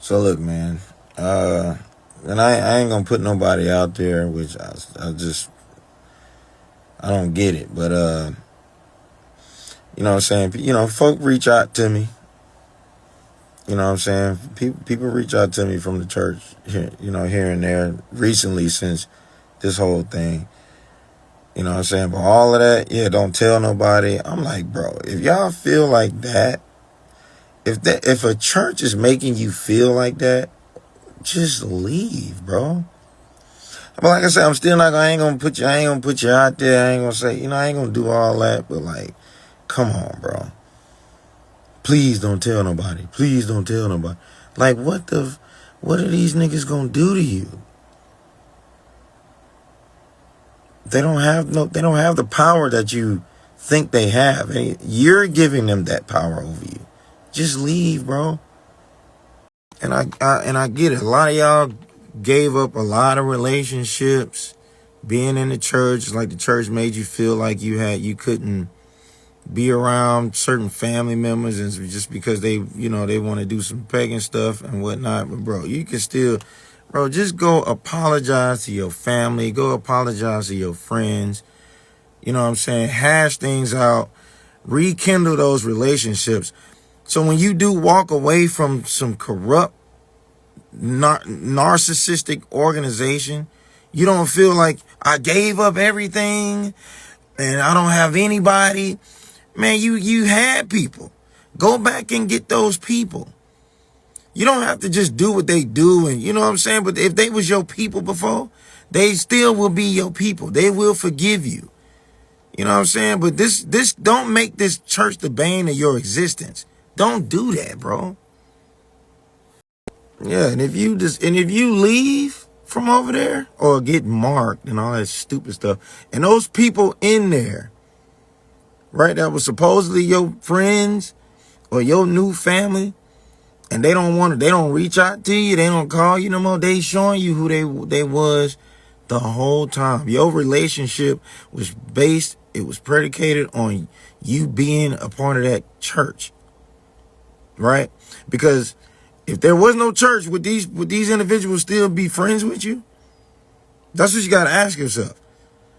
So look, man, and I ain't gonna put nobody out there, which I don't get it, but you know what I'm saying? You know, folk reach out to me. You know what I'm saying? People reach out to me from the church, here and there recently since this whole thing. You know what I'm saying? But all of that, yeah, don't tell nobody. I'm like, bro, if y'all feel like that, if a church is making you feel like that, just leave, bro. But like I said, I ain't gonna put you out there. I ain't gonna say, I ain't gonna do all that. But like, come on, bro. Please don't tell nobody. Please don't tell nobody. Like, what are these niggas gonna do to you? They don't have the power that you think they have. And you're giving them that power over you. Just leave, bro. And I get it. A lot of y'all gave up a lot of relationships being in the church. Like the church made you feel like you couldn't be around certain family members, and just because they want to do some pagan stuff and whatnot. But bro, you can still, bro, just go apologize to your family. Go apologize to your friends. You know what I'm saying? Hash things out. Rekindle those relationships. So when you do walk away from some corrupt, narcissistic organization, you don't feel like I gave up everything and I don't have anybody. Man, you had people. Go back and get those people. You don't have to just do what they do, and you know what I'm saying? But if they was your people before, they still will be your people. They will forgive you. You know what I'm saying? But this don't make this church the bane of your existence. Don't do that, bro. Yeah, and if you leave from over there or get marked and all that stupid stuff, and those people in there, right, that was supposedly your friends or your new family, and they don't reach out to you, they don't call you no more, they showing you who they was the whole time. Your relationship was predicated on you being a part of that church. Right? Because if there was no church, would these individuals still be friends with you? That's what you got to ask yourself.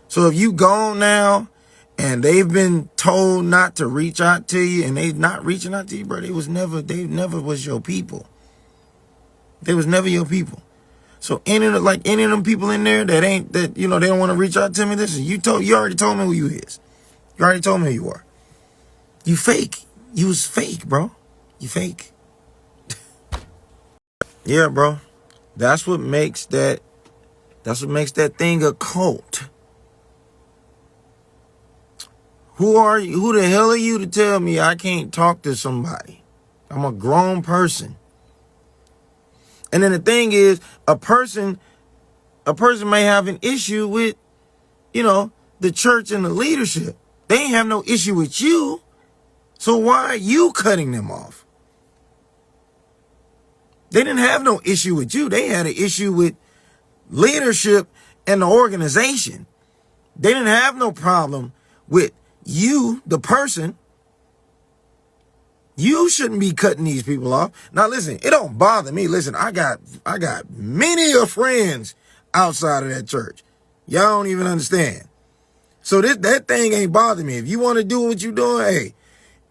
So if you gone now and they've been told not to reach out to you and they not reaching out to you, bro, they never was your people. They was never your people. So any of them people in there that they don't want to reach out to me, listen, you already told me who you is. You already told me who you are. You fake. You was fake, bro. You fake. Yeah, bro. That's what makes that thing a cult. Who are you? Who the hell are you to tell me I can't talk to somebody? I'm a grown person. And then the thing is, a person may have an issue with, the church and the leadership. They ain't have no issue with you. So why are you cutting them off? They didn't have no issue with you. They had an issue with leadership and the organization. They didn't have no problem with you, the person. You shouldn't be cutting these people off. Now listen, it don't bother me. Listen, I got many of friends outside of that church. Y'all don't even understand. So that thing ain't bothering me. If you want to do what you're doing, hey,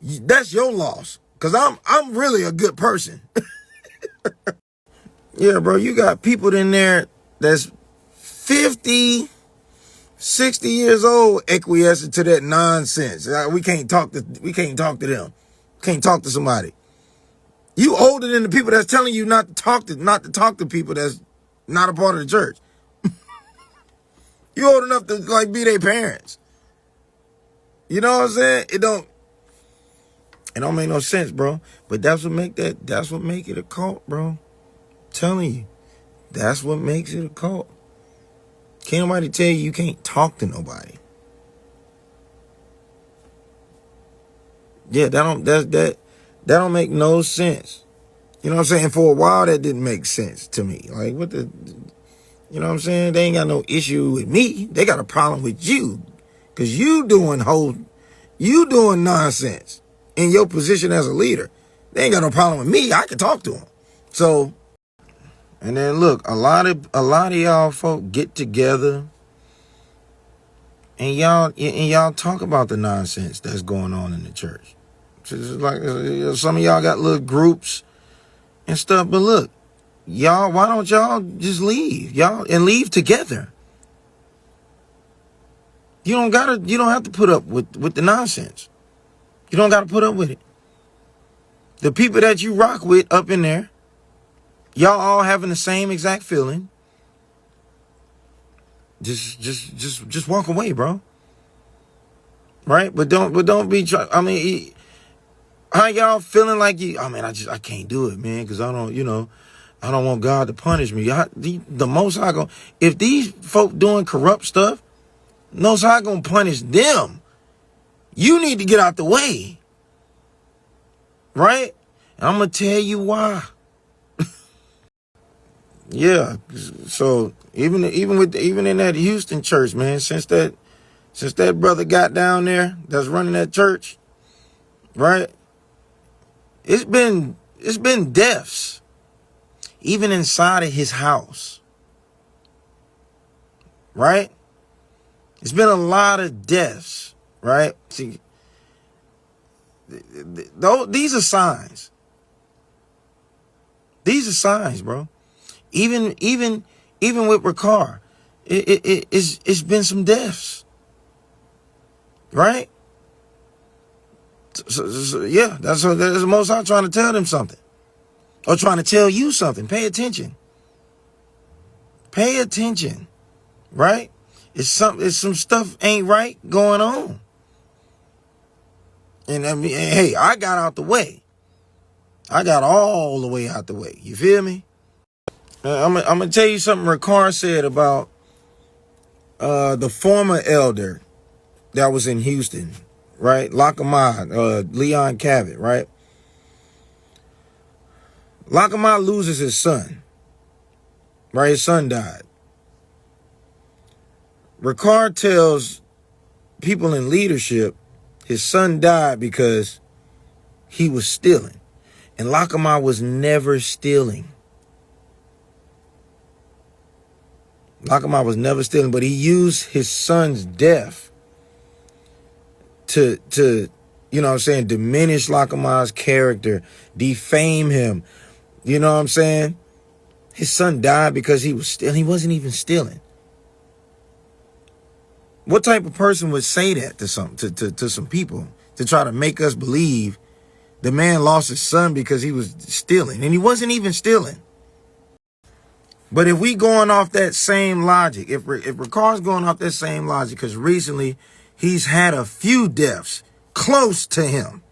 that's your loss. Cause I'm really a good person. Yeah, bro, you got people in there that's 50, 60 years old acquiescing to that nonsense. We can't talk to them. Can't talk to somebody. You older than the people that's telling you not to talk to people that's not a part of the church. You old enough to be their parents. You know what I'm saying? It don't make no sense, bro. But that's what make it a cult, bro. I'm telling you. That's what makes it a cult. Can't nobody tell you can't talk to nobody. Yeah, that don't make no sense. You know what I'm saying? For a while that didn't make sense to me. Like what the you know what I'm saying? They ain't got no issue with me. They got a problem with you. Cause you doing nonsense in your position as a leader. They ain't got no problem with me. I can talk to them. So And then look, a lot of y'all folk get together and y'all talk about the nonsense that's going on in the church. Just like some of y'all got little groups and stuff, but look, y'all, why don't y'all just leave? Y'all and leave together. You don't have to put up with the nonsense. You don't gotta put up with it. The people that you rock with up in there, y'all all having the same exact feeling. Just walk away, bro. Right? But don't be I mean, how y'all feeling like you? I mean, I can't do it, man, because I don't want God to punish me. The Most High gonna, if these folk doing corrupt stuff, Most High gonna punish them. You need to get out the way. Right? And I'm gonna tell you why. Yeah. So even in that Houston church, man, since that brother got down there that's running that church, right? It's been deaths. Even inside of his house. Right? It's been a lot of deaths, right? See, these are signs. These are signs, bro. Even with Ricard, it's been some deaths, right? So yeah, that's the Most High trying to tell them something, or trying to tell you something. Pay attention. Pay attention, right? It's some stuff ain't right going on. And I mean, hey, I got out the way. I got all the way out the way. You feel me? I'm gonna tell you something Ricard said about the former elder that was in Houston, right? Lackamai, Leon Cavett, right? Lackamai loses his son, right? His son died. Ricard tells people in leadership his son died because he was stealing. And Lackamai was never stealing. Lackamai was never stealing, but he used his son's death to you know what I'm saying, diminish Lackamai's character, defame him. You know what I'm saying? His son died because he was stealing. He wasn't even stealing. What type of person would say that to some people to try to make us believe the man lost his son because he was stealing, and he wasn't even stealing? But if we going off that same logic, if Ricard's going off that same logic, because recently he's had a few deaths close to him.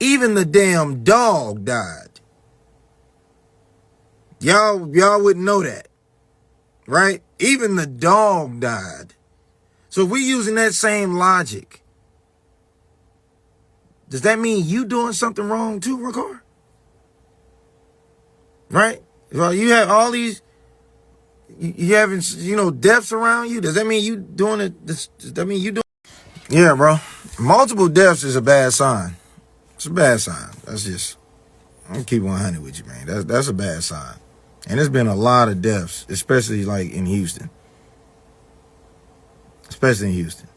Even the damn dog died. Y'all wouldn't know that, right? Even the dog died. So if we're using that same logic, does that mean you doing something wrong too, Ricard? Right? Well, you have all these, you having, deaths around you. Does that mean you doing it? Does that mean you doing? Yeah, bro. Multiple deaths is a bad sign. It's a bad sign. That's just, I'm gonna keep 100 with you, man. That's a bad sign. And there's been a lot of deaths, especially like in Houston. Especially in Houston.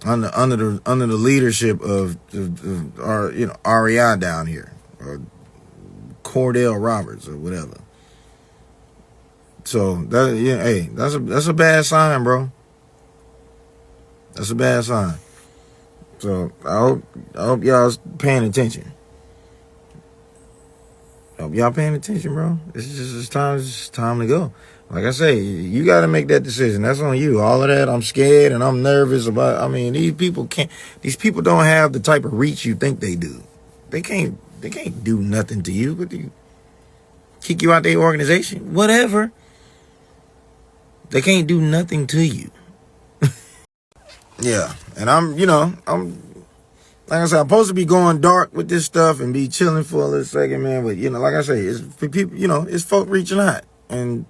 Under the leadership of our, REI down here, or Cordell Roberts or whatever. So that's a bad sign, bro. That's a bad sign. So I hope y'all's paying attention. I hope y'all paying attention, bro. It's time to go. Like I say, you got to make that decision. That's on you. All of that, I'm scared and I'm nervous about. I mean, these people don't have the type of reach you think they do. They can't do nothing to you, but they kick you out their organization, whatever. They can't do nothing to you. Yeah, and I'm like I said, I'm supposed to be going dark with this stuff and be chilling for a little second, man. But like I say, it's for people. It's folk reaching out, and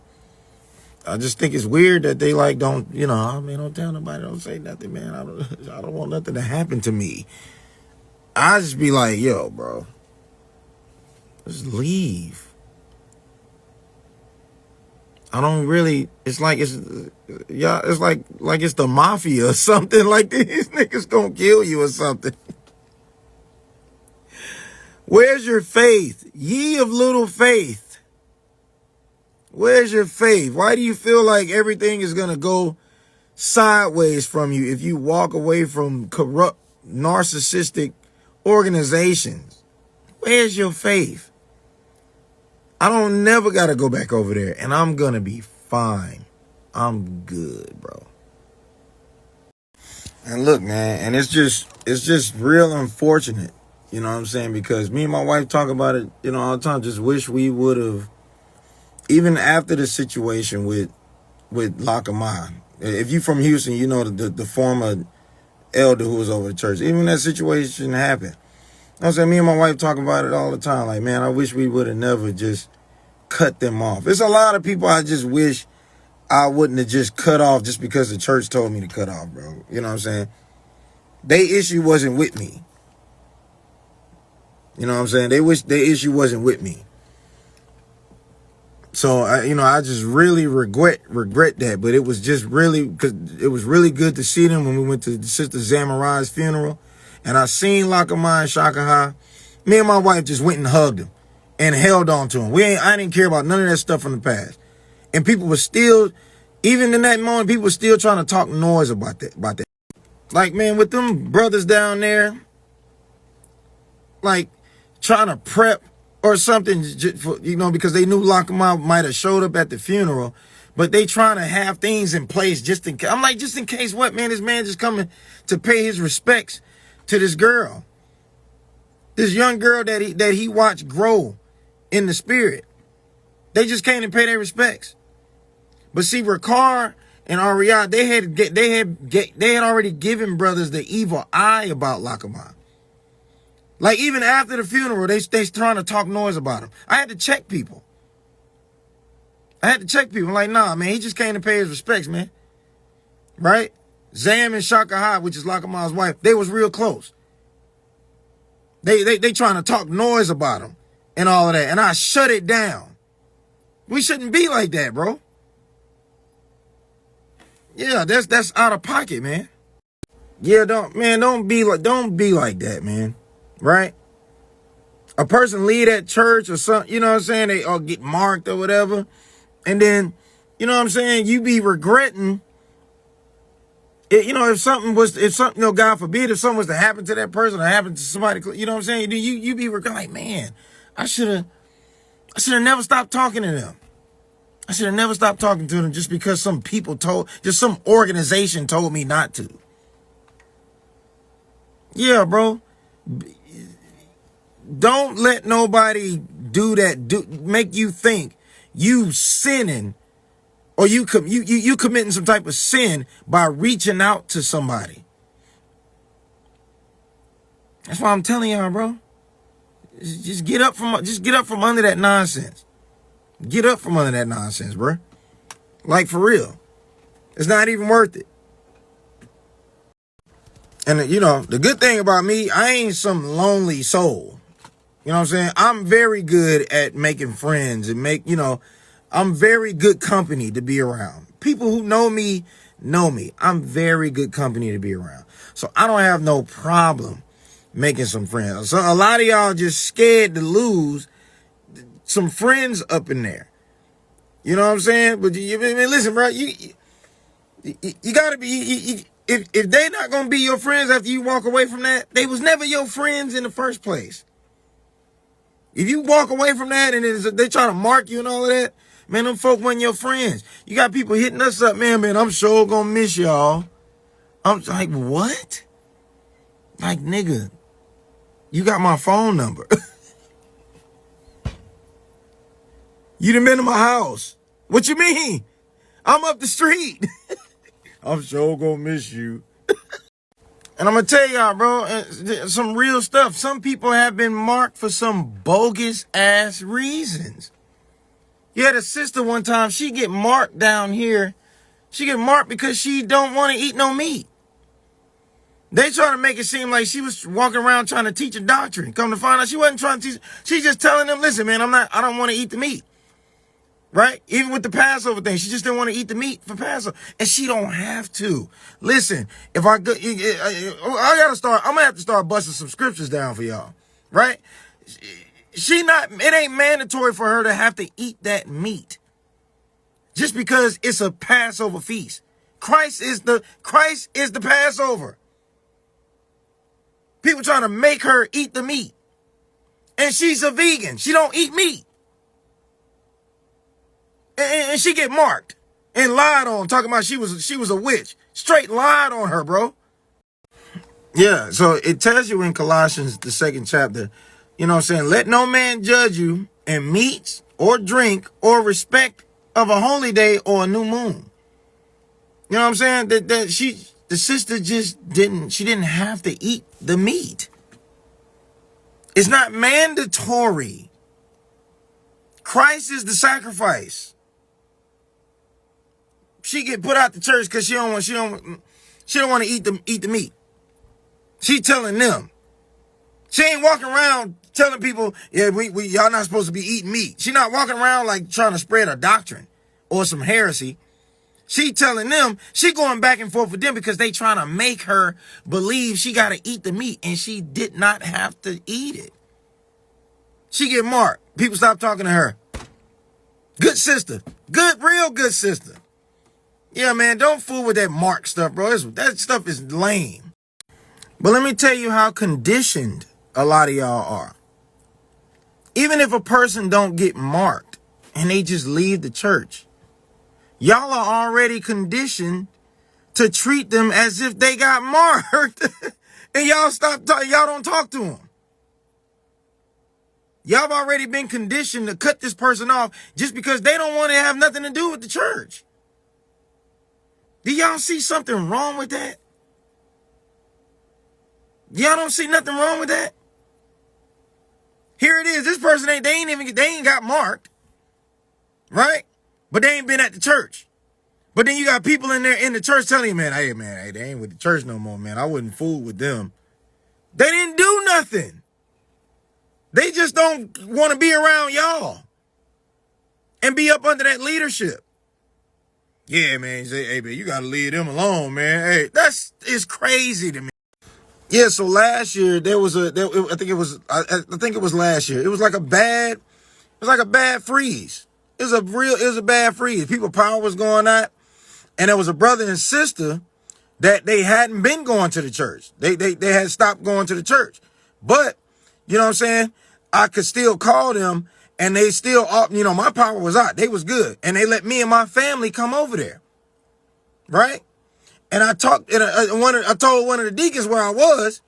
I just think it's weird that they don't tell nobody, don't say nothing, man. I don't want nothing to happen to me. I just be like, yo, bro, just leave. I don't really, it's like it's, yeah, it's like it's the mafia or something. Like these niggas gonna kill you or something. Where's your faith? Ye of little faith. Where's your faith? Why do you feel like everything is gonna go sideways from you if you walk away from corrupt, narcissistic organizations? Where's your faith? I don't never got to go back over there, and I'm going to be fine. I'm good, bro. And look, man, and it's just real unfortunate, you know what I'm saying? Because me and my wife talk about it, you know, all the time. Just wish we would have, even after the situation with Lakamai. If you from Houston, you know the former elder who was over the church. Even that situation happened. I'm saying, me and my wife talk about it all the time. Like, man, I wish we would have never just cut them off. There's a lot of people I just wish I wouldn't have just cut off just because the church told me to cut off, bro. You know what I'm saying? Their issue wasn't with me. You know what I'm saying? They wish their issue wasn't with me. So, I just really regret that. But it was just really, because it was really good to see them when we went to Sister Zamarai's funeral. And I seen Lakamai and Shakaha. Me and my wife just went and hugged him and held on to him. I didn't care about none of that stuff from the past. And people were still, even in that moment, people were still trying to talk noise about that. Like, man, with them brothers down there, like, trying to prep or something, for, because they knew Lakamai might have showed up at the funeral, but they trying to have things in place just in case. I'm like, just in case what, man? This man just coming to pay his respects to this girl, this young girl that he watched grow in the spirit. They just came to pay their respects. But see, Ricard and Ariad, they had already given brothers the evil eye about Lakamai. Like, even after the funeral, they trying to talk noise about him. I had to check people. Like, nah, man, he just came to pay his respects, man. Right? Zam and Shakaha, which is Lakamai's wife, they was real close. They trying to talk noise about him and all of that. And I shut it down. We shouldn't be like that, bro. Yeah, that's out of pocket, man. Yeah, don't be like that, man. Right? A person leave that church or something, you know what I'm saying? They all get marked or whatever. And then, you know what I'm saying? You be regretting it, if something, God forbid, if something was to happen to that person or happen to somebody, you know what I'm saying? You be regretting, like, man, I should have never stopped talking to them. I should have never stopped talking to them just because some organization told me not to. Yeah, bro. Don't let nobody make you think you sinning or you committing some type of sin by reaching out to somebody. That's why I'm telling y'all, bro. Just get up from under that nonsense. Get up from under that nonsense, bro. Like, for real. It's not even worth it. And the good thing about me, I ain't some lonely soul. You know what I'm saying? I'm very good at making friends and I'm very good company to be around. People who know me. I'm very good company to be around. So I don't have no problem making some friends. So a lot of y'all just scared to lose some friends up in there. You know what I'm saying? But listen, bro, you gotta be, if they not gonna be your friends after you walk away from that, they was never your friends in the first place. If you walk away from that and they try to mark you and all of that, man, them folk wasn't your friends. You got people hitting us up, man, I'm sure gonna miss y'all. I'm like, what? Like, nigga, you got my phone number. You done been to my house. What you mean? I'm up the street. I'm sure gonna miss you. And I'm gonna tell y'all, bro, some real stuff. Some people have been marked for some bogus ass reasons. You had a sister one time, she get marked down here. She get marked because she don't want to eat no meat. They trying to make it seem like she was walking around trying to teach a doctrine. Come to find out she wasn't trying to teach. She's just telling them, listen, man, I don't want to eat the meat. right? Even with the Passover thing, she just didn't want to eat the meat for Passover, and she don't have to. Listen, if I go, I'm gonna have to start busting some scriptures down for y'all, right? It ain't mandatory for her to have to eat that meat just because it's a Passover feast. Christ is the Passover. People trying to make her eat the meat, and she's a vegan. She don't eat meat. And she get marked and lied on, talking about she was a witch. Straight lied on her, bro. Yeah, so it tells you in Colossians, the 2nd chapter, you know what I'm saying? Let no man judge you in meats or drink or respect of a holy day or a new moon. You know what I'm saying? The sister just didn't have to eat the meat. It's not mandatory. Christ is the sacrifice. She get put out the church because she don't want to eat the meat. She telling them. She ain't walking around telling people, yeah, y'all not supposed to be eating meat. She not walking around like trying to spread a doctrine or some heresy. She telling them, she going back and forth with them because they trying to make her believe she got to eat the meat, and she did not have to eat it. She get marked. People stop talking to her. Good sister. Real good sister. Yeah, man, don't fool with that mark stuff, bro. That stuff is lame. But let me tell you how conditioned a lot of y'all are. Even if a person don't get marked and they just leave the church, y'all are already conditioned to treat them as if they got marked. And y'all don't talk to them. Y'all have already been conditioned to cut this person off just because they don't want to have nothing to do with the church. Do y'all see something wrong with that? Y'all don't see nothing wrong with that? Here it is. This person they ain't got marked, right? But they ain't been at the church. But then you got people in there in the church telling you, hey, they ain't with the church no more, man. I wouldn't fool with them. They didn't do nothing. They just don't want to be around y'all and be up under that leadership. Yeah, man. Say, hey, man, you got to leave them alone, man. Hey, it's crazy to me. Yeah, so last year I think it was last year. It was like a bad freeze. It was a bad freeze. People power was going out, and there was a brother and sister that they hadn't been going to the church. They had stopped going to the church. But, you know what I'm saying? I could still call them, and they still, my power was out. They was good. And they let me and my family come over there. Right? And I told one of the deacons where I was,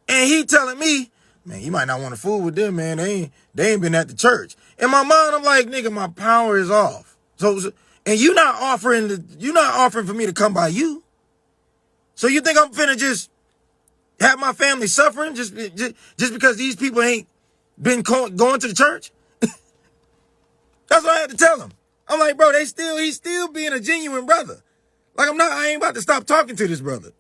and he telling me, man, you might not want to fool with them, man. They ain't been at the church. In my mind, I'm like, nigga, my power is off. So and you're not offering for me to come by you. So you think I'm finna just have my family suffering just because these people ain't been going to the church? That's what I had to tell him. I'm like, bro, he's still being a genuine brother. Like I ain't about to stop talking to this brother.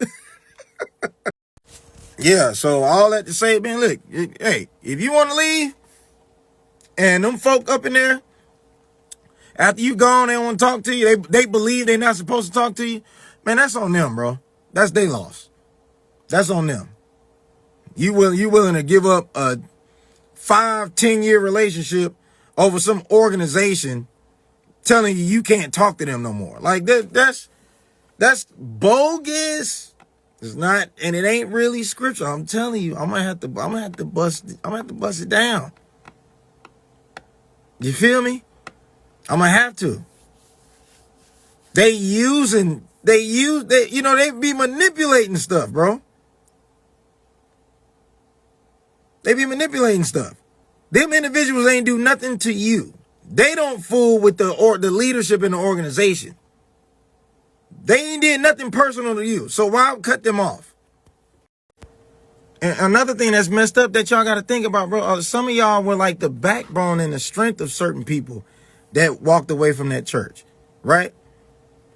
Yeah, so all that to say, man, look, hey, if you want to leave and them folk up in there, after you gone, they don't want to talk to you, they believe they're not supposed to talk to you, man, that's on them, bro. That's their loss. That's on them. You willing to give up a 5-10 year relationship over some organization telling you can't talk to them no more? Like that's bogus. It's not, and it ain't really scripture. I'm telling you, I'm gonna have to bust it down. You feel me? I'm gonna have to. They be manipulating stuff, bro. They be manipulating stuff. Them individuals ain't do nothing to you. They don't fool with the leadership in the organization. They ain't did nothing personal to you. So why cut them off? And another thing that's messed up that y'all got to think about, bro, some of y'all were like the backbone and the strength of certain people that walked away from that church, right?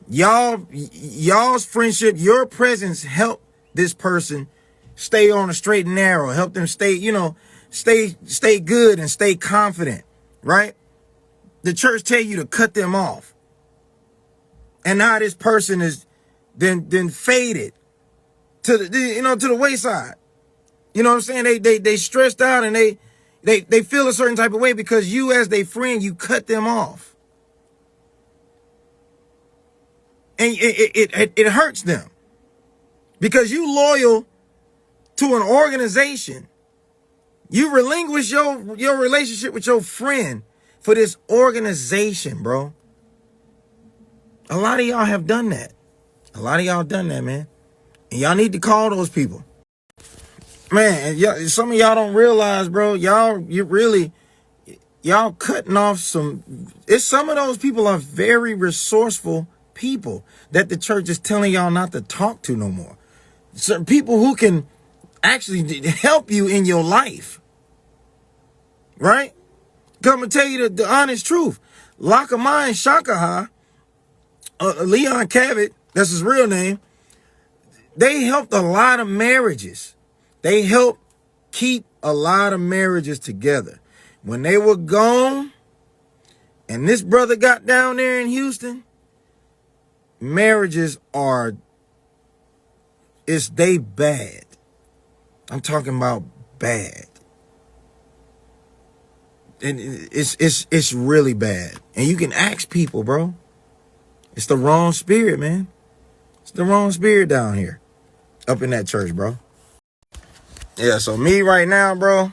Y'all's friendship, your presence helped this person stay on a straight and narrow, help them stay good and stay confident, right? the church tell you to cut them off. And now this person is then faded to the wayside. You know what I'm saying? They stressed out and they feel a certain type of way because you, as their friend, you cut them off. And it hurts them. Because you loyal to an organization. You relinquish your relationship with your friend for this organization, bro. A lot of y'all have done that. A lot of y'all done that, man. And y'all need to call those people. Man, some of y'all don't realize, bro, y'all cutting off some of those people are very resourceful people that the church is telling y'all not to talk to no more. Some people who can actually help you in your life. Right? Come and tell you the honest truth. Lakamai and Shakaha, Leon Cavett, that's his real name, they helped a lot of marriages. They helped keep a lot of marriages together. When they were gone, and this brother got down there in Houston, marriages they bad. I'm talking about bad. And it's really bad. And you can ask people, bro. It's the wrong spirit, man. It's the wrong spirit down here. Up in that church, bro. Yeah, so me right now, bro,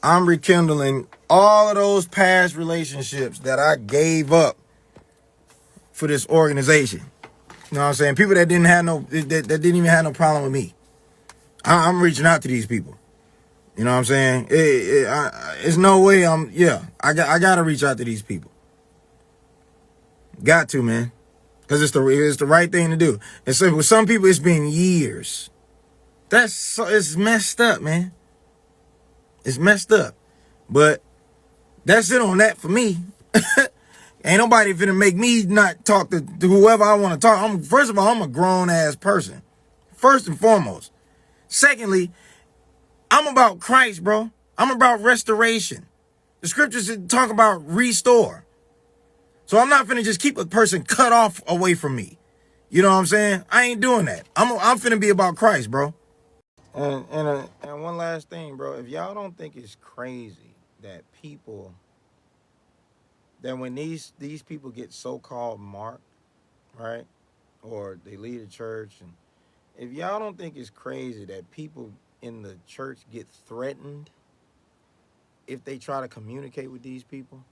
I'm rekindling all of those past relationships that I gave up for this organization. You know what I'm saying? People that that didn't even have no problem with me. I'm reaching out to these people. You know what I'm saying? It's no way I gotta reach out to these people. Got to, man. Because it's the right thing to do. And so with some people, it's been years. It's messed up, man. It's messed up. But that's it on that for me. Ain't nobody finna make me not talk to whoever I want to talk. First of all, I'm a grown-ass person. First and foremost. Secondly, I'm about Christ, bro. I'm about restoration. The scriptures talk about restore. So I'm not finna just keep a person cut off away from me. You know what I'm saying? I ain't doing that. I'm finna be about Christ, bro. And one last thing, bro. If y'all don't think it's crazy that when these people get so-called marked, right? Or they leave the church, and if y'all don't think it's crazy that people in the church get threatened if they try to communicate with these people,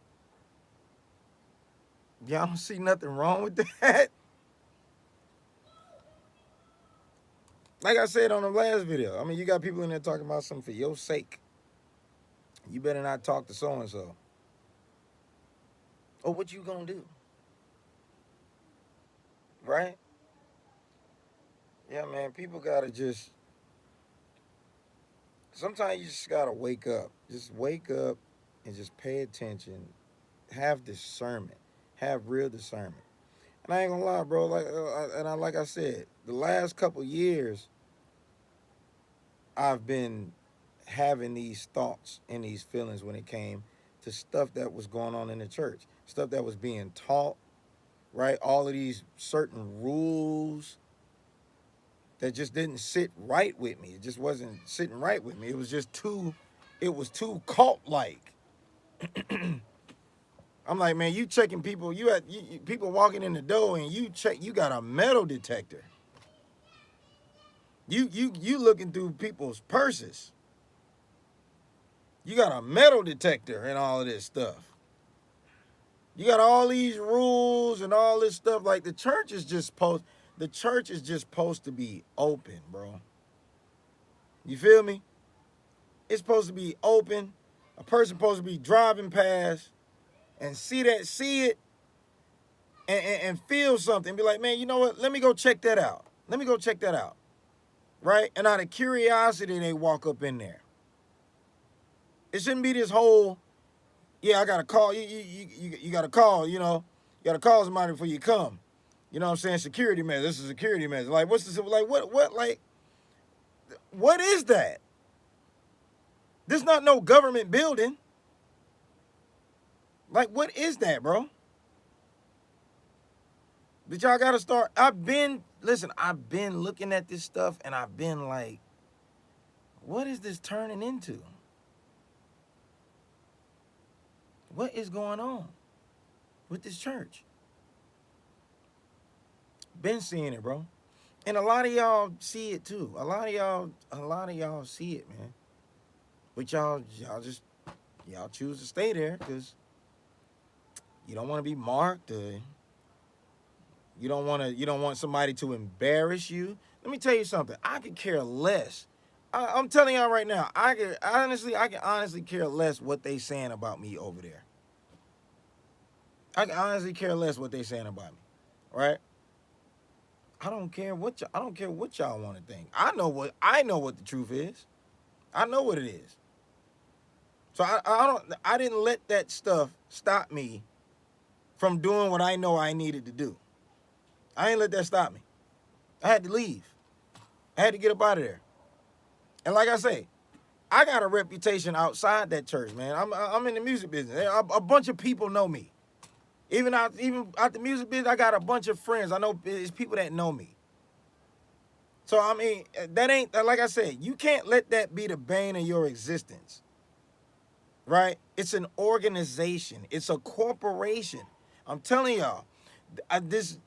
y'all don't see nothing wrong with that. Like I said on the last video, I mean, you got people in there talking about something for your sake. You better not talk to so-and-so. Oh, what you gonna do? Right? Yeah, man, people gotta sometimes you just gotta wake up. Just wake up and just pay attention. Have discernment. Have real discernment. And I ain't gonna lie, bro. Like I said, the last couple years, I've been having these thoughts and these feelings when it came to stuff that was going on in the church, stuff that was being taught, right? All of these certain rules that just didn't sit right with me. It just wasn't sitting right with me. It was too cult-like. I'm like, man, you checking people, people walking in the door and you got a metal detector. You looking through people's purses. You got a metal detector and all of this stuff. You got all these rules and all this stuff. Like the church is just supposed to be open, bro. You feel me? It's supposed to be open. A person supposed to be driving past and see it and feel something. Be like, man, you know what? Let me go check that out. Right? And out of curiosity, they walk up in there. It shouldn't be this whole, I got to call. You got to call, you got to call somebody before you come. You know what I'm saying? Security measure. This is a security measure. Like, what's this? Like, what is that? This not no government building. Like, what is that, bro? But y'all gotta start. I've been looking at this stuff and I've been like, what is this turning into? What is going on with this church? Been seeing it, bro. And a lot of y'all see it too. A lot of y'all see it, man. But y'all choose to stay there because you don't want to be marked. You don't want somebody to embarrass you. Let me tell you something. I could care less. I'm telling y'all right now. I can honestly care less what they saying about me over there. I can honestly care less what they saying about me, right? I don't care what y'all want to think. I know what the truth is. I know what it is. So I didn't let that stuff stop me from doing what I know I needed to do. I ain't let that stop me. I had to leave. I had to get up out of there. And like I say, I got a reputation outside that church, man. I'm in the music business. A bunch of people know me. Even out the music business, I got a bunch of friends. I know it's people that know me. So I mean, that ain't, like I said, you can't let that be the bane of your existence. Right? It's an organization. It's a corporation. I'm telling y'all, this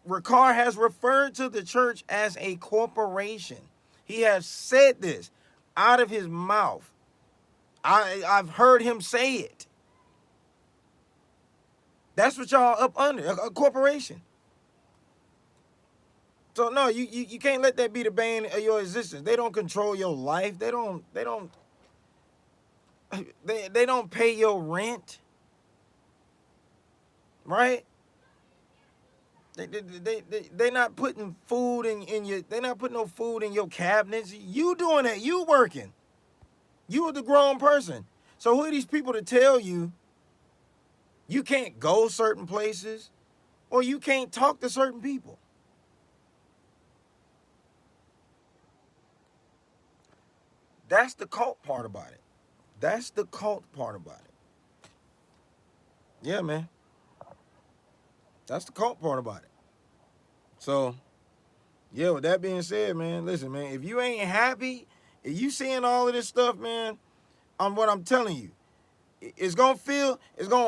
Ricard has referred to the church as a corporation. He has said this out of his mouth. I've heard him say it. That's what y'all up under, a corporation. So no, you can't let that be the bane of your existence. They don't control your life. They don't pay your rent. Right? They not putting food in your, they not putting no food in your cabinets. You doing that, you working. You are the grown person. So who are these people to tell you you can't go certain places or you can't talk to certain people? That's the cult part about it. That's the cult part about it. Yeah, man. That's the cult part about it. So, yeah, with that being said, man, listen, man, if you ain't happy, if you seeing all of this stuff, man, what I'm telling you, it's gonna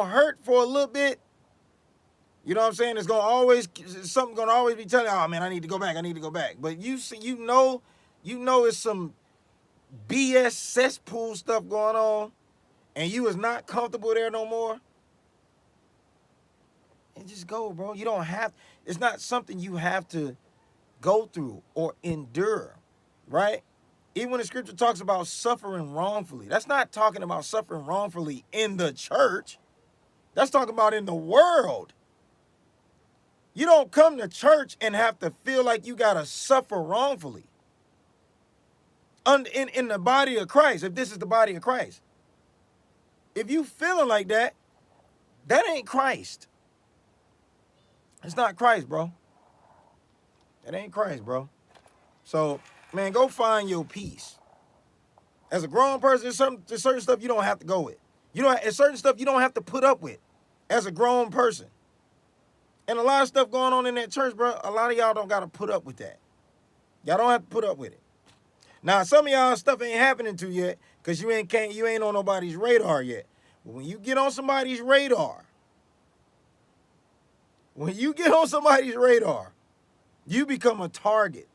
hurt for a little bit. You know what I'm saying? Something gonna always be telling you, oh man, I need to go back. But you know it's some BS cesspool stuff going on, and you is not comfortable there no more. And just go, bro. You don't have, it's not something you have to go through or endure, right? Even when the scripture talks about suffering wrongfully, that's not talking about suffering wrongfully in the church. That's talking about in the world. You don't come to church and have to feel like you got to suffer wrongfully. In the body of Christ, if this is the body of Christ. If you feeling like that, that ain't Christ. It's not Christ, bro. That ain't Christ, bro. So, man, go find your peace. As a grown person, there's certain stuff you don't have to go with. There's certain stuff you don't have to put up with as a grown person. And a lot of stuff going on in that church, bro, a lot of y'all don't got to put up with that. Y'all don't have to put up with it. Now, some of y'all stuff ain't happening to yet because you ain't on nobody's radar yet. But when you get on somebody's radar, you become a target.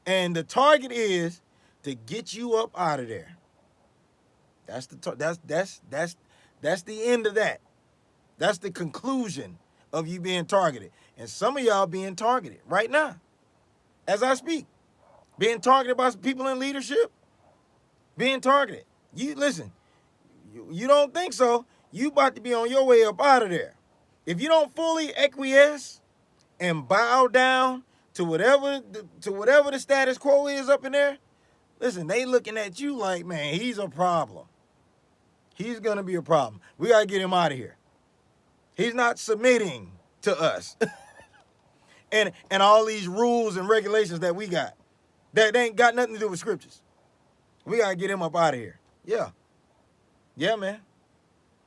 And the target is to get you up out of there. That's the end of that. That's the conclusion of you being targeted. And some of y'all being targeted right now, as I speak. Being targeted by some people in leadership. Being targeted. You listen, you don't think so, you about to be on your way up out of there. If you don't fully acquiesce and bow down to whatever the status quo is up in there, listen, they looking at you like, man, he's a problem. He's going to be a problem. We got to get him out of here. He's not submitting to us. and all these rules and regulations that we got that ain't got nothing to do with scriptures. We got to get him up out of here. Yeah. Yeah, man.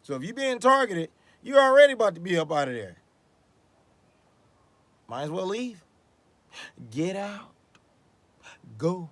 So if you're being targeted, you're already about to be up out of there. Might as well leave. Get out. Go.